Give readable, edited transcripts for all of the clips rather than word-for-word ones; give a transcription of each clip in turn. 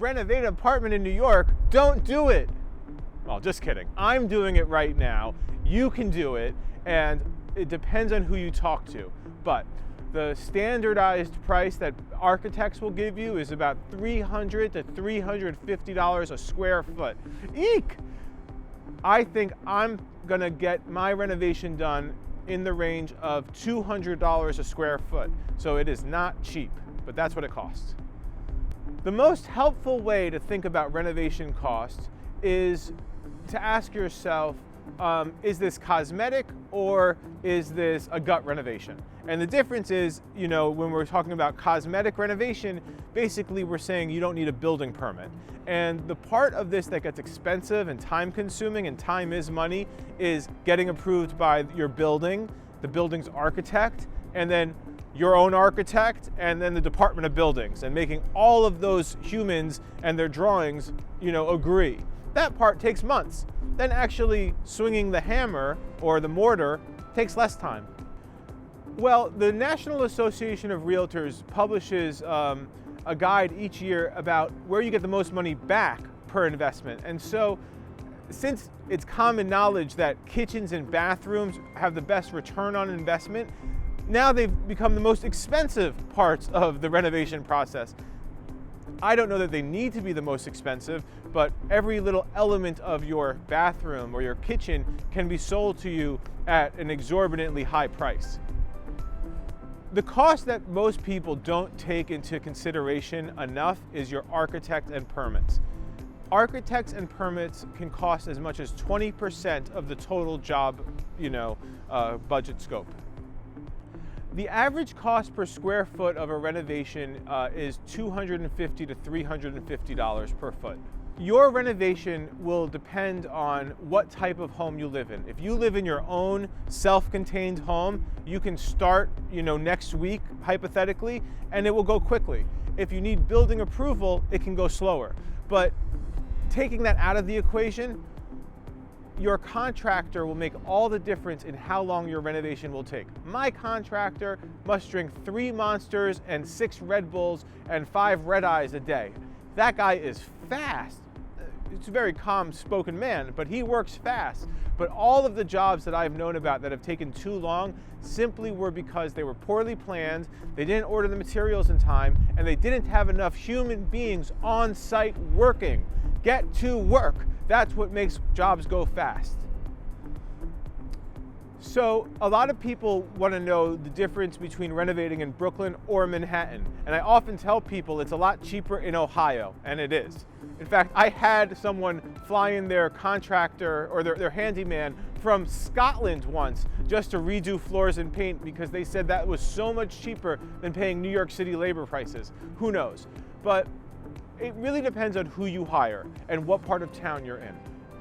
renovate an apartment in New York, don't do it. Well, just kidding. I'm doing it right now. You can do it, and it depends on who you talk to. But the standardized price that architects will give you is about $300 to $350 a square foot. Eek! I think I'm gonna get my renovation done in the range of $200 a square foot. So it is not cheap, but that's what it costs. The most helpful way to think about renovation costs is to ask yourself, is this cosmetic or is this a gut renovation? And the difference is, when we're talking about cosmetic renovation, basically we're saying you don't need a building permit. And the part of this that gets expensive and time consuming, and time is money, is getting approved by your building, the building's architect, and then your own architect, and then the Department of Buildings, and making all of those humans and their drawings, agree. That part takes months. Then actually swinging the hammer or the mortar takes less time. Well, the National Association of Realtors publishes a guide each year about where you get the most money back per investment. And so, since it's common knowledge that kitchens and bathrooms have the best return on investment, now they've become the most expensive parts of the renovation process. I don't know that they need to be the most expensive, but every little element of your bathroom or your kitchen can be sold to you at an exorbitantly high price. The cost that most people don't take into consideration enough is your architect and permits. Architects and permits can cost as much as 20% of the total job, budget scope. The average cost per square foot of a renovation is $250 to $350 per foot. Your renovation will depend on what type of home you live in. If you live in your own self-contained home, you can start, next week, hypothetically, and it will go quickly. If you need building approval, it can go slower. But taking that out of the equation, your contractor will make all the difference in how long your renovation will take. My contractor must drink 3 Monsters and 6 Red Bulls and 5 Red Eyes a day. That guy is fast. It's a very calm-spoken man, but he works fast. But all of the jobs that I've known about that have taken too long simply were because they were poorly planned, they didn't order the materials in time, and they didn't have enough human beings on site working. Get to work. That's what makes jobs go fast. So a lot of people want to know the difference between renovating in Brooklyn or Manhattan. And I often tell people it's a lot cheaper in Ohio, and it is. In fact, I had someone fly in their contractor or their handyman from Scotland once just to redo floors and paint because they said that was so much cheaper than paying New York City labor prices. Who knows? But it really depends on who you hire and what part of town you're in.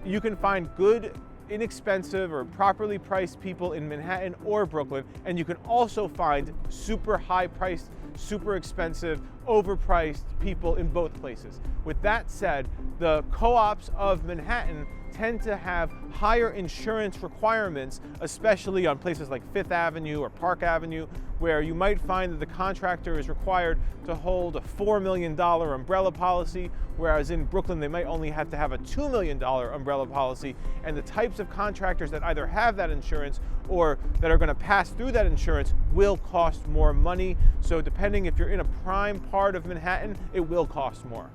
You can find good, inexpensive, or properly priced people in Manhattan or Brooklyn, and you can also find super high priced, super expensive, overpriced people in both places. With that said, the co-ops of Manhattan tend to have higher insurance requirements, especially on places like Fifth Avenue or Park Avenue, where you might find that the contractor is required to hold a $4 million umbrella policy, whereas in Brooklyn they might only have to have a $2 million umbrella policy, and the types of contractors that either have that insurance or that are going to pass through that insurance will cost more money. So depending if you're in a prime part of Manhattan, it will cost more.